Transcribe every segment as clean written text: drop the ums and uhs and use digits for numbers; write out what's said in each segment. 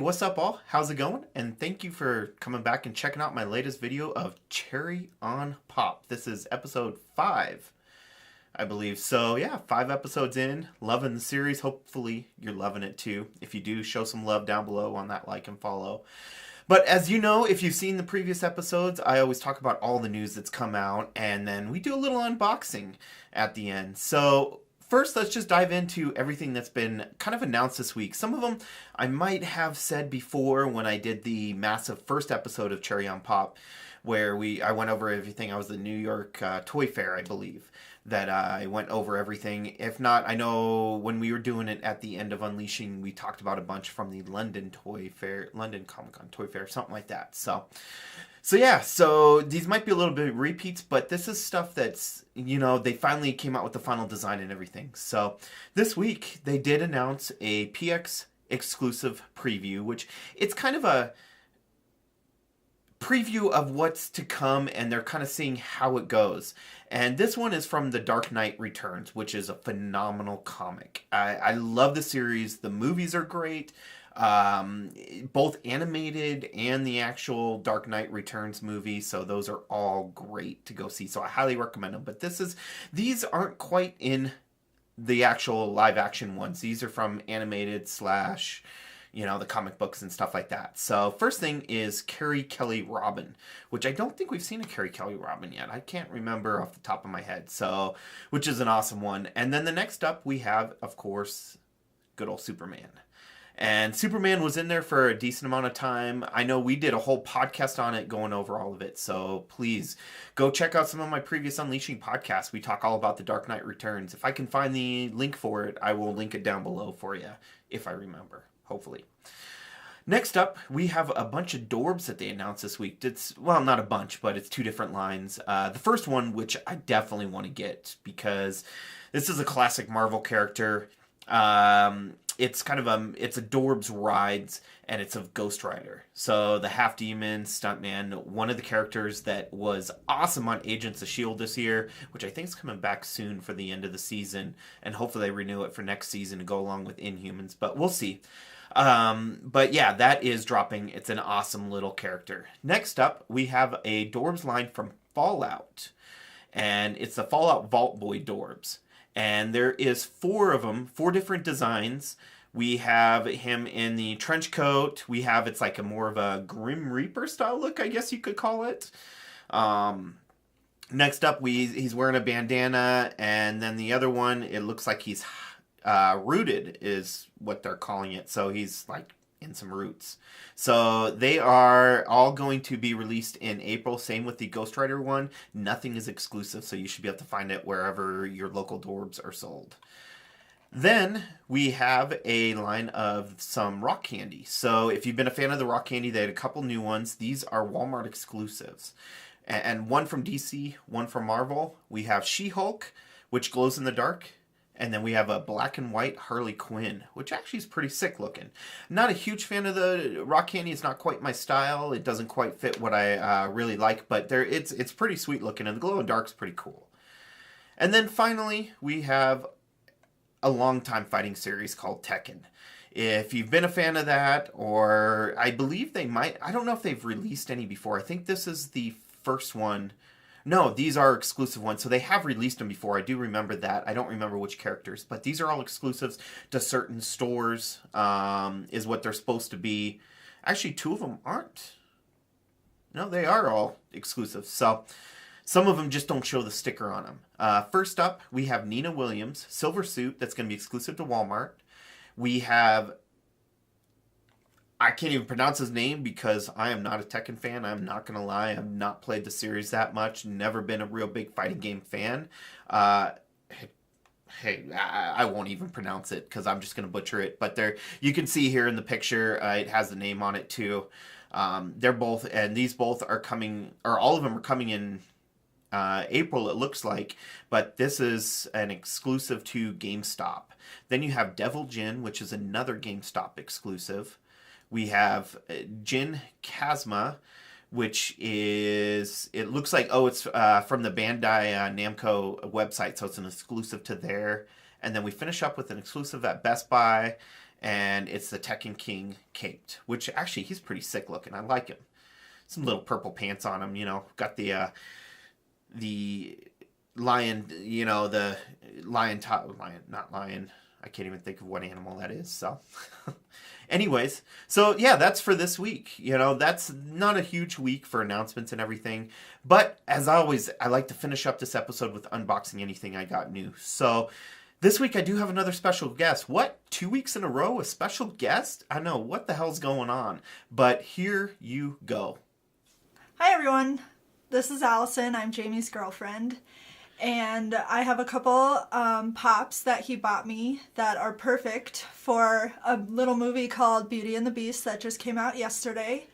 what's up all? How's it going? And thank you for coming back and checking out my latest video of Cherry on Pop. This is episode 5, I believe. So yeah, 5 episodes in, loving the series. Hopefully you're loving it too. If you do, show some love down below on that like and follow. But as you know, if you've seen the previous episodes, I always talk about all the news that's come out, and then we do a little unboxing at the end. So first, let's just dive into everything that's been kind of announced this week. Some of them I might have said before when I did the massive first episode of Cherry on Pop, where I went over everything. I was the New York Toy Fair, I believe, that I went over everything. If not, I know when we were doing it at the end of Unleashing, we talked about a bunch from the London Toy Fair, London Comic-Con Toy Fair, something like that. So yeah, so these might be a little bit of repeats, but this is stuff that's, they finally came out with the final design and everything. So this week, they did announce a PX exclusive preview, which it's kind of a preview of what's to come, and they're kind of seeing how it goes. And this one is from The Dark Knight Returns, which is a phenomenal comic. I love the series. The movies are great. Both animated and the actual Dark Knight Returns movie, so those are all great to go see, so I highly recommend them. But these aren't quite in the actual live action ones. These are from animated / the comic books and stuff like that. So first thing is Carrie Kelly Robin, which I don't think we've seen a Carrie Kelly Robin yet. I can't remember off the top of my head, so which is an awesome one. And then the next up we have, of course, good old Superman. And Superman was in there for a decent amount of time. I know we did a whole podcast on it, going over all of it. So please go check out some of my previous Unleashing podcasts. We talk all about The Dark Knight Returns. If I can find the link for it, I will link it down below for you, if I remember, hopefully. Next up, we have a bunch of Dorbs that they announced this week. Well, not a bunch, but it's 2 different lines. The first one, which I definitely want to get, because this is a classic Marvel character. It's kind of it's a Dorbs Rides, and it's of Ghost Rider. So the half demon stuntman, one of the characters that was awesome on Agents of S.H.I.E.L.D. this year, which I think is coming back soon for the end of the season, and hopefully they renew it for next season to go along with Inhumans, but we'll see. But yeah, that is dropping. It's an awesome little character. Next up, we have a Dorbs line from Fallout, and it's the Fallout Vault Boy Dorbs. And there is 4 of them, 4 different designs. We have him in the trench coat. We have, it's like a more of a Grim Reaper style look, I guess you could call it. Next up, he's wearing a bandana. And then the other one, it looks like he's rooted is what they're calling it. So he's like in some roots. So they are all going to be released in April. Same with the Ghost Rider one. Nothing is exclusive, so you should be able to find it wherever your local Dorbs are sold. Then we have a line of some rock candy. So if you've been a fan of the rock candy, they had a couple new ones. These are Walmart exclusives. And one from DC, one from Marvel. We have She-Hulk, which glows in the dark. And then we have a black and white Harley Quinn, which actually is pretty sick looking. Not a huge fan of the rock candy. It's not quite my style. It doesn't quite fit what I really like, but it's pretty sweet looking, and the glow in dark's pretty cool. And then finally, we have a long-time fighting series called Tekken. If you've been a fan of that, or I believe they might, I don't know if they've released any before. I think this is the first one. No, these are exclusive ones. So they have released them before. I do remember that. I don't remember which characters. But these are all exclusives to certain stores, is what they're supposed to be. Actually, 2 of them aren't. No, they are all exclusive. So some of them just don't show the sticker on them. First up, we have Nina Williams, Silver Suit. That's going to be exclusive to Walmart. We have, I can't even pronounce his name because I am not a Tekken fan. I'm not going to lie. I've not played the series that much. Never been a real big fighting game fan. Hey, I won't even pronounce it because I'm just going to butcher it. But you can see here in the picture, it has the name on it too. They're both, and these both are coming, or all of them are coming in April, it looks like. But this is an exclusive to GameStop. Then you have Devil Jin, which is another GameStop exclusive. We have Jin Kazma, which is, it looks like, it's from the Bandai Namco website, so it's an exclusive to there. And then we finish up with an exclusive at Best Buy, and it's the Tekken King caped, which actually he's pretty sick looking. I like him. Some little purple pants on him, got the lion, the lion top, not lion. I can't even think of what animal that is. So anyways, so yeah, that's for this week. That's not a huge week for announcements and everything. But as always, I like to finish up this episode with unboxing anything I got new. So this week I do have another special guest. What? 2 weeks in a row, a special guest? I know, what the hell's going on? But here you go. Hi everyone, this is Allison. I'm Jamie's girlfriend. And I have a couple pops that he bought me that are perfect for a little movie called Beauty and the Beast that just came out yesterday.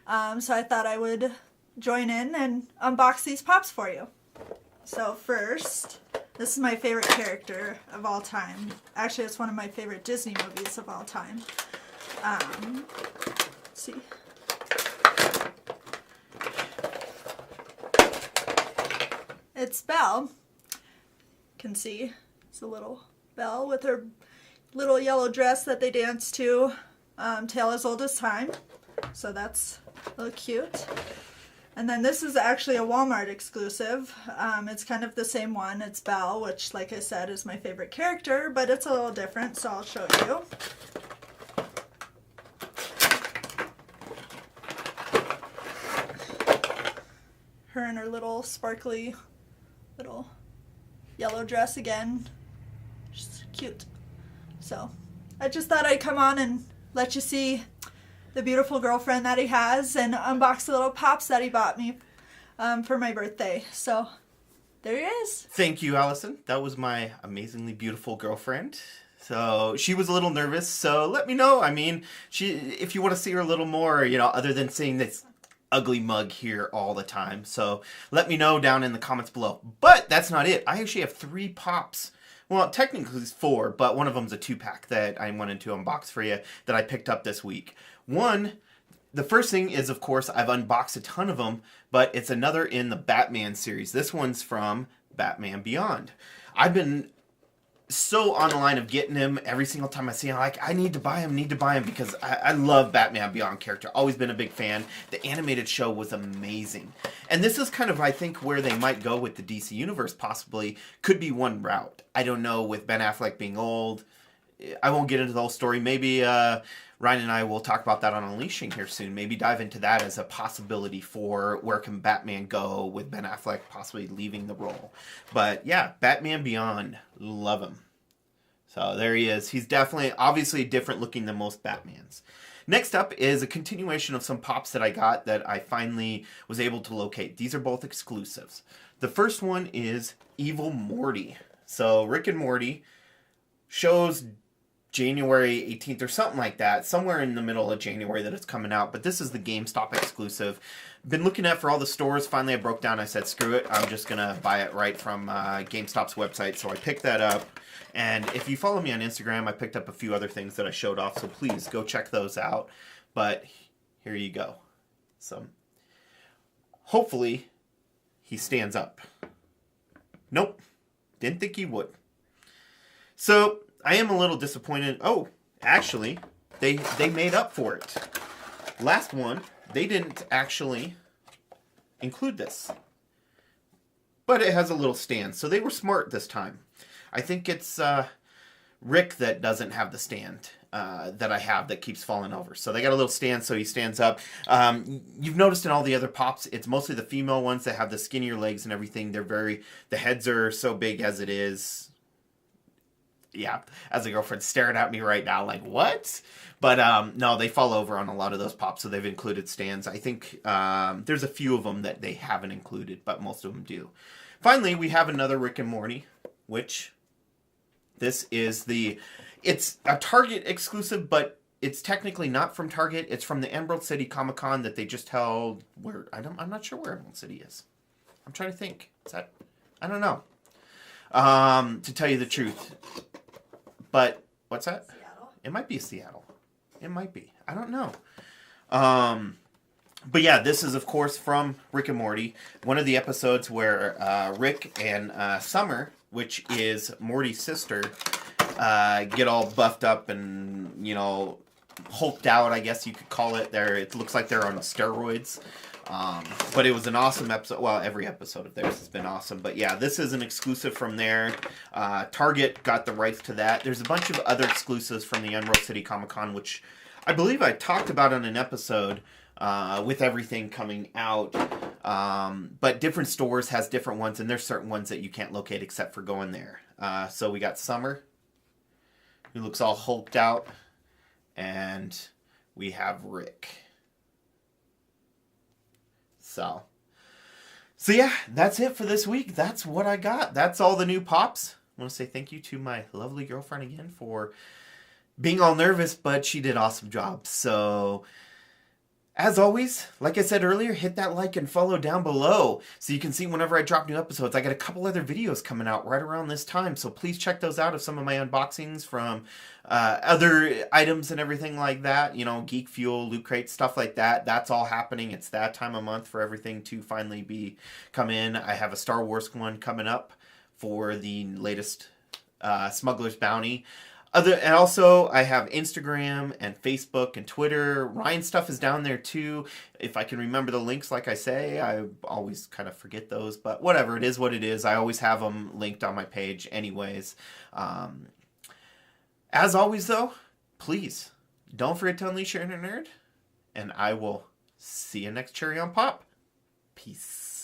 So I thought I would join in and unbox these pops for you. So first, this is my favorite character of all time. Actually, it's one of my favorite Disney movies of all time. Let's see. It's Belle. You can see it's a little Belle with her little yellow dress that they dance to, Tale as Old as Time. So that's a little cute. And then this is actually a Walmart exclusive. It's kind of the same one. It's Belle, which, like I said, is my favorite character, but it's a little different, so I'll show you. Her in her little sparkly little yellow dress again. Just cute. So I just thought I'd come on and let you see the beautiful girlfriend that he has and unbox the little pops that he bought me for my birthday. So there he is. Thank you, Allison. That was my amazingly beautiful girlfriend. So she was a little nervous, so let me know. I mean, if you want to see her a little more, other than seeing this ugly mug here all the time. So let me know down in the comments below. But that's not it. I actually have 3 pops. Well, technically it's 4, but one of them's a 2-pack that I wanted to unbox for you that I picked up this week. The first thing is, of course, I've unboxed a ton of them, but it's another in the Batman series. This one's from Batman Beyond. I've been so on the line of getting him every single time I see him. I need to buy him, because I love Batman Beyond character. Always been a big fan. The animated show was amazing. And this is kind of, I think, where they might go with the DC Universe, possibly. Could be one route. I don't know, with Ben Affleck being old. I won't get into the whole story. Maybe Ryan and I will talk about that on Unleashing here soon. Maybe dive into that as a possibility for where can Batman go with Ben Affleck possibly leaving the role. But yeah, Batman Beyond. Love him. So there he is. He's definitely, obviously different looking than most Batmans. Next up is a continuation of some pops that I got that I finally was able to locate. These are both exclusives. The first one is Evil Morty. So Rick and Morty shows January 18th or something like that, somewhere in the middle of January that it's coming out, but this is the GameStop exclusive. Been looking at for all the stores. Finally I broke down. I said screw it, I'm just gonna buy it right from GameStop's website. So I picked that up, and if you follow me on Instagram, I picked up a few other things that I showed off, so please go check those out. But here you go. So hopefully he stands up. Nope, didn't think he would. So I am a little disappointed. Oh, actually, they made up for it. Last one, they didn't actually include this. But it has a little stand, so they were smart this time. I think it's Rick that doesn't have the stand that I have that keeps falling over. So they got a little stand so he stands up. You've noticed in all the other pops, it's mostly the female ones that have the skinnier legs and everything. The heads are so big as it is. Yeah, as a girlfriend staring at me right now like, what? But no, they fall over on a lot of those pops, so they've included stands. I think there's a few of them that they haven't included, but most of them do. Finally, we have another Rick and Morty, which this is it's a Target exclusive, but it's technically not from Target. It's from the Emerald City Comic Con that they just held. I'm not sure where Emerald City is. I'm trying to think. I don't know. To tell you the truth. But, what's that? Seattle. It might be Seattle. It might be. I don't know. But yeah, this is, of course, from Rick and Morty. One of the episodes where Rick and Summer, which is Morty's sister, get all buffed up and, hulked out, I guess you could call it. It looks like they're on steroids. But it was an awesome episode. Well, every episode of theirs has been awesome. But yeah, this is an exclusive from there. Target got the rights to that. There's a bunch of other exclusives from the Emerald City Comic Con, which I believe I talked about on an episode with everything coming out. But different stores has different ones, and there's certain ones that you can't locate except for going there. So we got Summer, who looks all hulked out, and we have Rick. So yeah, that's it for this week. That's what I got. That's all the new pops. I want to say thank you to my lovely girlfriend again for being all nervous, but she did an awesome job. So, as always, like I said earlier, hit that like and follow down below so you can see whenever I drop new episodes. I got a couple other videos coming out right around this time, so please check those out of some of my unboxings from other items and everything like that. Geek Fuel, Loot Crate, stuff like that. That's all happening. It's that time of month for everything to finally come in. I have a Star Wars one coming up for the latest Smuggler's Bounty. And also, I have Instagram and Facebook and Twitter. Ryan's stuff is down there too. If I can remember the links, like I say, I always kind of forget those. But whatever, it is what it is. I always have them linked on my page anyways. As always, though, please don't forget to unleash your inner nerd. And I will see you next Cherry on Pop. Peace.